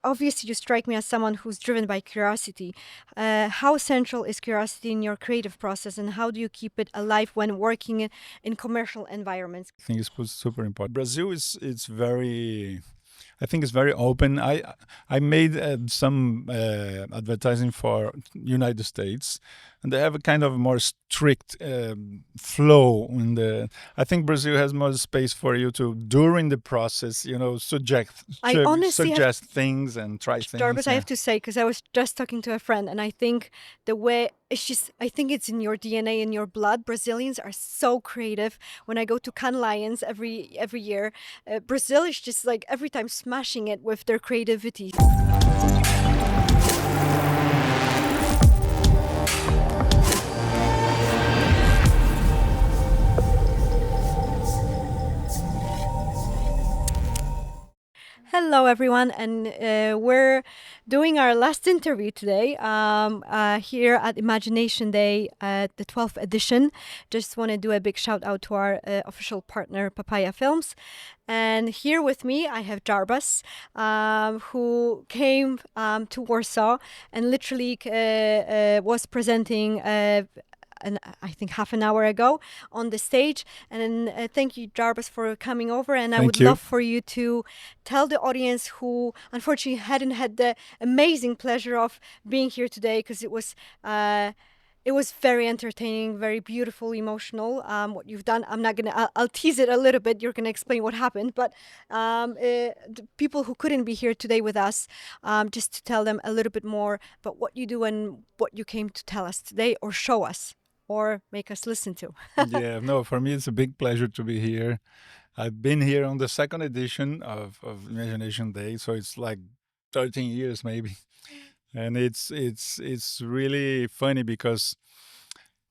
obviously you strike me as someone who's driven by curiosity. How central is curiosity in your creative process, and how do you keep it alive when working in commercial environments? I think it's super important. Brazil is it's very. I think it's very open. I made some advertising for United States, and they have a kind of more strict flow. In the I think Brazil has more space for you to during the process, I honestly have suggest things and try things. Jarbas, I Yeah. have to say, because I was just talking to a friend, and I think the way it's just, I think it's in your DNA, in your blood. Brazilians are so creative. When I go to Cannes Lions every year, Brazil is just like every time smashing it with their creativity. Hello, everyone, and we're doing our last interview today here at Imagination Day, the 12th edition. Just want to do a big shout out to our official partner, Papaya Films. And here with me, I have Jarbas, who came to Warsaw and literally was presenting I think half an hour ago on the stage. And thank you, Jarbas, for coming over. And I would Thank you. love for you to tell the audience who unfortunately hadn't had the amazing pleasure of being here today, because it was very entertaining, very beautiful, emotional. What you've done, I'm not gonna. I'll tease it a little bit. You're gonna explain what happened, but the people who couldn't be here today with us, just to tell them a little bit more about what you do and what you came to tell us today, or show us, or make us listen to. Yeah, no, for me it's a big pleasure to be here. I've been here on the second edition of Imagination Day, so it's like 13 years maybe. And it's really funny because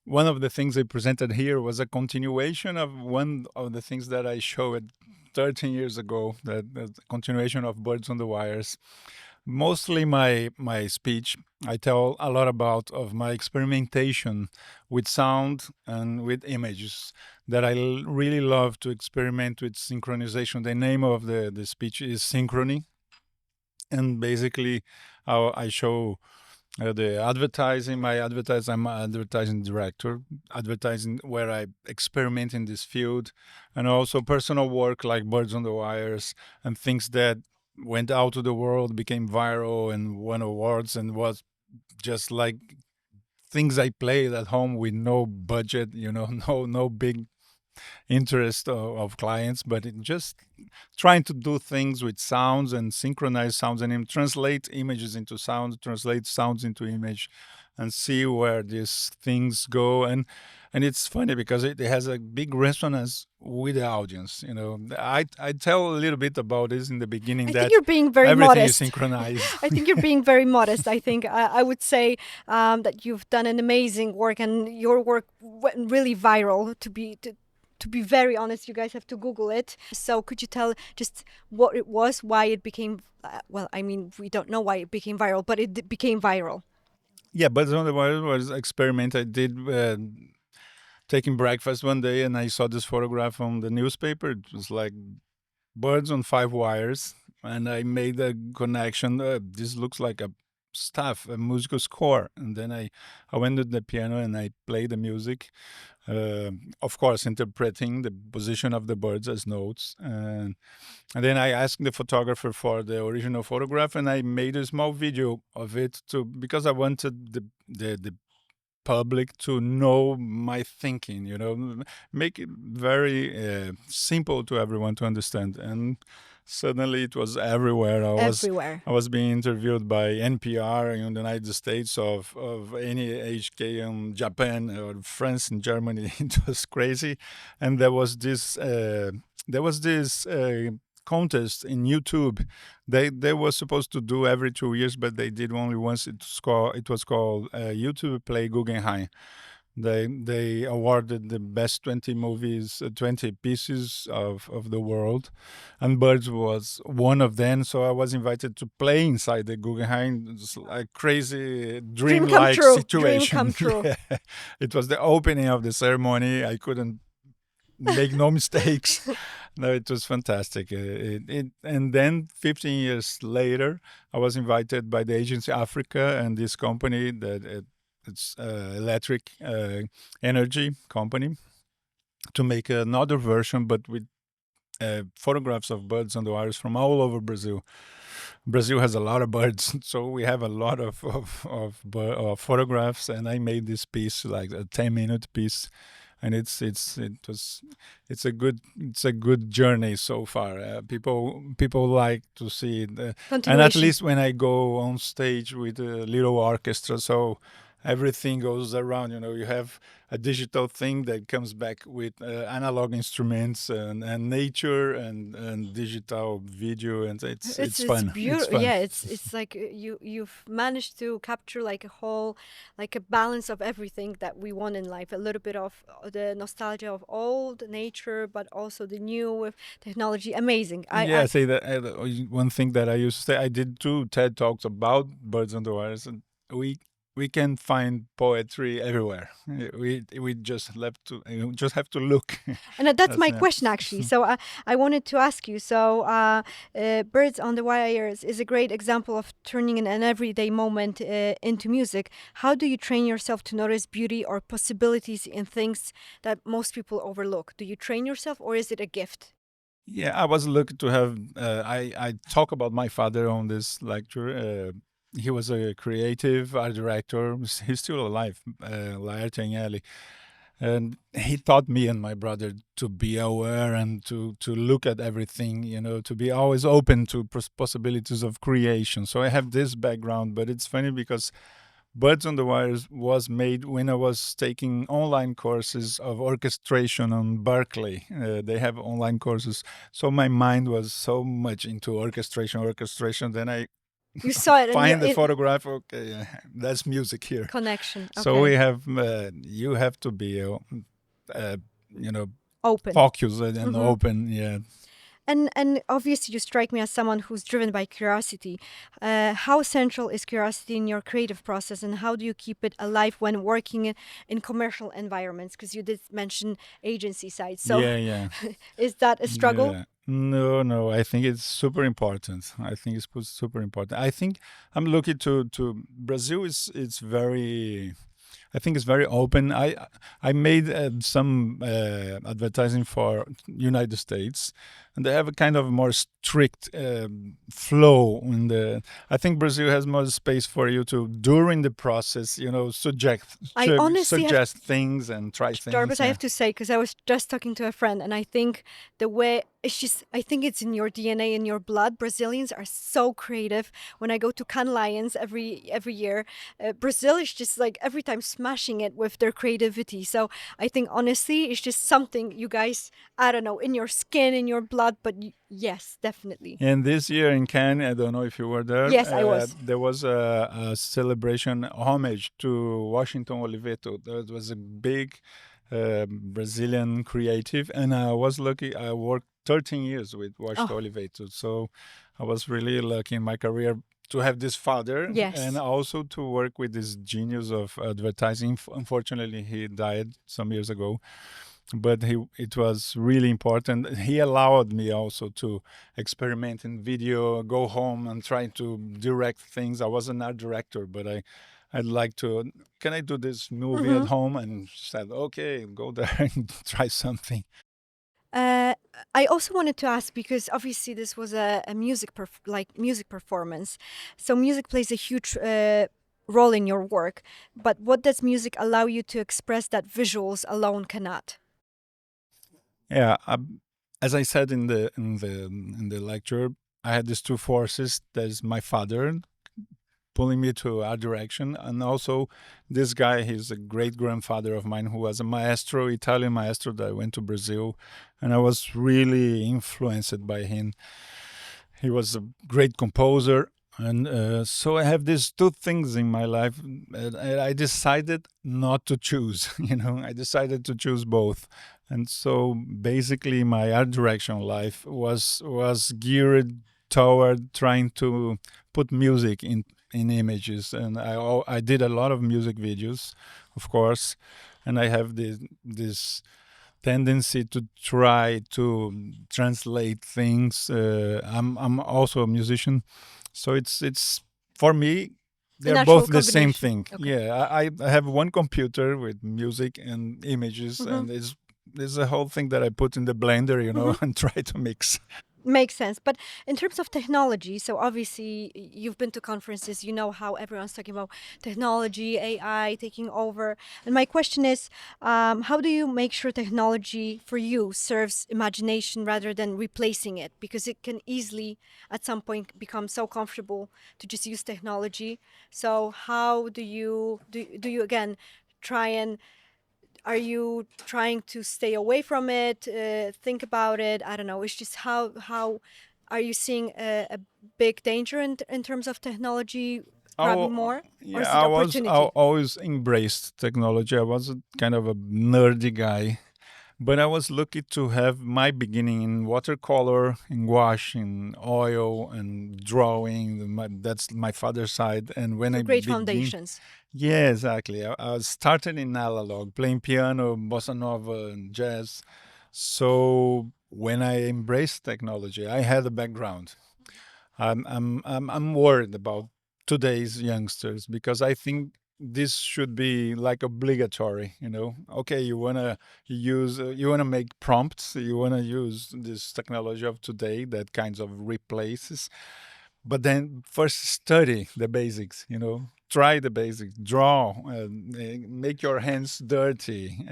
one of the things I presented here was a continuation of one of the things that I showed 13 years ago, that continuation of Birds on the Wires. Mostly my speech, I tell a lot about of my experimentation with sound and with images, that I really love to experiment with synchronization. The name of the speech is Synchrony. And basically how I show the advertising, I'm an advertising director, advertising where I experiment in this field, and also personal work like Birds on the Wires and things that went out to the world, became viral and won awards, and was just like things I played at home with no budget, no big interest of clients, but just trying to do things with sounds and synchronize sounds and translate images into sound, translate sounds into image, and see where these things go. And it's funny because it has a big resonance with the audience. I tell a little bit about this in the beginning, I that think you're being very everything is modest. synchronized. I think you're being very modest. I think I would say that you've done an amazing work, and your work went really viral. To be very honest, you guys have to Google it. So could you tell just what it was, why it became, well, I mean, we don't know why it became viral, but it became viral. Yeah, but on the was experiment I did, taking breakfast one day, and I saw this photograph on the newspaper. It was like birds on five wires, and I made a connection. This looks like a musical score. And then I went to the piano and I played the music, of course, interpreting the position of the birds as notes. And then I asked the photographer for the original photograph, and I made a small video of it because I wanted the public to know my thinking, make it very simple to everyone to understand. And suddenly it was everywhere. Everywhere. I was being interviewed by NPR in the United States, of NHK in Japan or France and Germany. It was crazy. And there was this contest in YouTube. They were supposed to do every 2 years, but they did only once. It was called YouTube Play Guggenheim. They awarded the best 20 movies, 20 pieces of the world, and Birds was one of them. So I was invited to play inside the Guggenheim. It's a crazy dream-like true. situation. Dream come true. Yeah. It was the opening of the ceremony. I couldn't make no mistakes. No, it was fantastic. And then 15 years later, I was invited by the agency Africa and this company that it's electric energy company to make another version, but with photographs of birds on the wires from all over Brazil. Brazil has a lot of birds, so we have a lot of photographs. And I made this piece, like a 10-minute piece, and it's a good journey so far. People like to see it, and at least when I go on stage with a little orchestra, so everything goes around. You have a digital thing that comes back with analog instruments and nature and digital video, and it's fun. Beautiful. It's fun. Yeah, it's like you've managed to capture like a balance of everything that we want in life. A little bit of the nostalgia of old nature, but also the new with technology. Amazing. Say that one thing that I used to say. I did 2 TED talks about birds on the wires, and we can find poetry everywhere. We just have to look. And that's my question, actually. So I wanted to ask you. So Birds on the Wires is a great example of turning an everyday moment into music. How do you train yourself to notice beauty or possibilities in things that most people overlook? Do you train yourself, or is it a gift? Yeah, I was lucky to have. I talk about my father on this lecture. He was a creative art director. He's still alive, Jarbas Agnelli. And he taught me and my brother to be aware and to look at everything, to be always open to possibilities of creation. So I have this background, but it's funny because Birds on the Wires was made when I was taking online courses of orchestration on Berkeley. They have online courses. So my mind was so much into orchestration. Then I You saw it. find the photograph. Okay, that's music here. Connection. Okay. So we have. You have to be, open, focused and open. Yeah. And obviously, you strike me as someone who's driven by curiosity. How central is curiosity in your creative process, and how do you keep it alive when working in commercial environments? Because you did mention agency side. So yeah. Is that a struggle? Yeah. No. I think it's super important. I think I'm lucky to Brazil. It's very. I think it's very open. I made some advertising for United States, and they have a kind of more strict flow in the. I think Brazil has more space for you to during the process, suggest things and try things. Jarbas, I have to say, because I was just talking to a friend, and I think the way I think it's in your DNA, in your blood. Brazilians are so creative. When I go to Cannes Lions every year, Brazil is just like every time smashing it with their creativity. So I think honestly, it's just something you guys, I don't know, in your skin, in your blood, but yes, definitely. And this year in Cannes, I don't know if you were there. Yes, I was. There was a celebration, homage to Washington Oliveto. There was a big Brazilian creative, and I was lucky. I worked 13 years with Washington Oliveto, so I was really lucky in my career to have this father, and also to work with this genius of advertising. Unfortunately, he died some years ago, but it was really important. He allowed me also to experiment in video, go home and try to direct things. I was an art director, but I'd like to, can I do this movie at home? And said, okay, go there and try something. I also wanted to ask, because obviously this was a music performance, so music plays a huge role in your work. But what does music allow you to express that visuals alone cannot? Yeah, as I said in the lecture, I had these 2 forces. There's my father pulling me to art direction, and also this guy. He's a great grandfather of mine who was a maestro, Italian maestro that went to Brazil, and I was really influenced by him. He was a great composer, and so I have these 2 things in my life, and I decided not to choose. I decided to choose both, and so basically my art direction life was geared toward trying to put music in images, and I did a lot of music videos, of course, and I have this tendency to try to translate things. I'm also a musician, so it's for me they're natural both the same combination. thing. Okay. Yeah, I have one computer with music and images, and it's a whole thing that I put in the blender, and try to mix. Makes sense. But in terms of technology, so obviously you've been to conferences, you know how everyone's talking about technology, AI taking over. And my question is, how do you make sure technology for you serves imagination rather than replacing it? Because it can easily, at some point, become so comfortable to just use technology. So how do you again try and are you trying to stay away from it, think about it? I don't know. It's just how are you seeing a big danger in terms of technology grabbing Oh, more, or is yeah, it I opportunity? always embraced technology. I was a kind of a nerdy guy, but I was lucky to have my beginning in watercolor, in gouache, in oil, and drawing. That's my father's side. And when So I great begin, foundations. yeah, exactly. I started in analog, playing piano, bossa nova, and jazz. So when I embraced technology, I had a background. I'm worried about today's youngsters because I think this should be like obligatory. Okay, you wanna make prompts, you wanna use this technology of today that kinds of replaces, but then first study the basics. Try the basics, draw, make your hands dirty,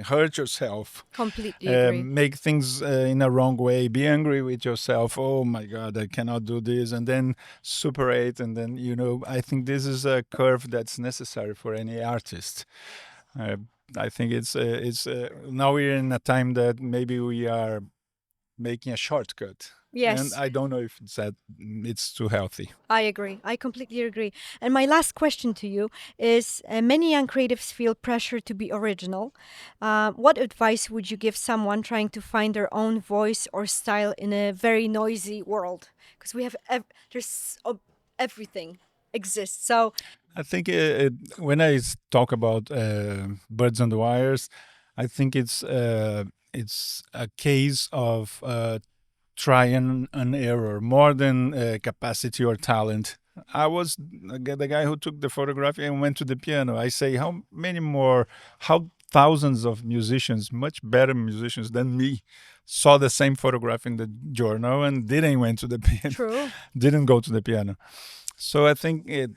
hurt yourself, Completely agree. make things in a wrong way, be angry with yourself. Oh my God, I cannot do this, and then superate, and then I think this is a curve that's necessary for any artist. Uh, I think it's now we're in a time that maybe we are making a shortcut, and Yes. I don't know if it's too healthy. I agree. I completely agree. And my last question to you is many young creatives feel pressure to be original. What advice would you give someone trying to find their own voice or style in a very noisy world? Because we have, everything exists. So, I think when I talk about birds on the wires, I think it's a case of try and error more than capacity or talent. I was the guy who took the photograph and went to the piano. I say, how thousands of musicians, much better musicians than me, saw the same photograph in the journal and didn't went to the piano, true. didn't go to the piano. So I think it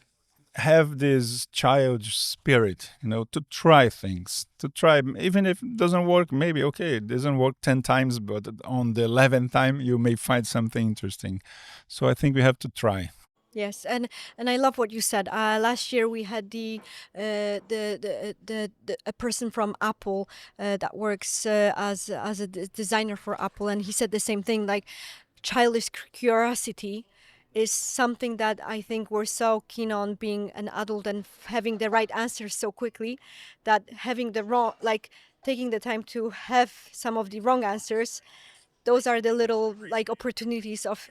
have this childish spirit, to try things, to try, even if it doesn't work, maybe, okay, it doesn't work 10 times, but on the 11th time, you may find something interesting. So I think we have to try. Yes, and I love what you said. Last year we had the a person from Apple that works as a designer for Apple, and he said the same thing. Like childish curiosity is something that I think we're so keen on being an adult and having the right answers so quickly, that having the wrong, like taking the time to have some of the wrong answers, those are the little like opportunities of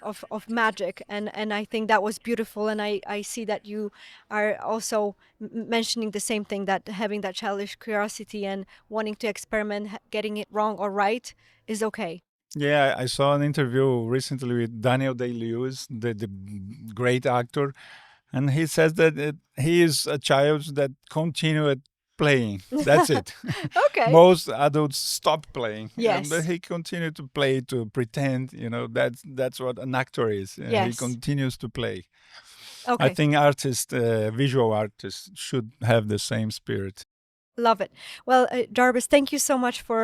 magic, and I think that was beautiful, and I see that you are also mentioning the same thing, that having that childish curiosity and wanting to experiment, getting it wrong or right is okay. Yeah, I saw an interview recently with Daniel Day-Lewis, the great actor, and he says that he is a child that continued playing. That's it. Okay. Most adults stop playing, but Yes. he continued to play, to pretend. That's what an actor is. He Yes. continues to play. I Okay. think artists, visual artists, should have the same spirit. Love it. Well, Jarbas, thank you so much for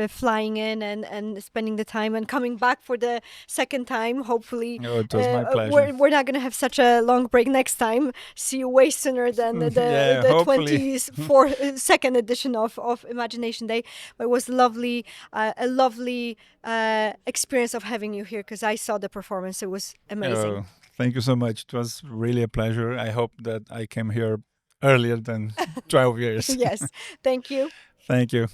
flying in and spending the time and coming back for the second time. Hopefully, Oh, it was my pleasure. we're not gonna have such a long break next time. See you way sooner than Yeah, the hopefully. 24th second edition of Imagination Day. But it was lovely, a lovely experience of having you here, because I saw the performance. It was amazing. Oh, thank you so much. It was really a pleasure. I hope that I came here earlier than 12 years. Yes. Thank you. Thank you.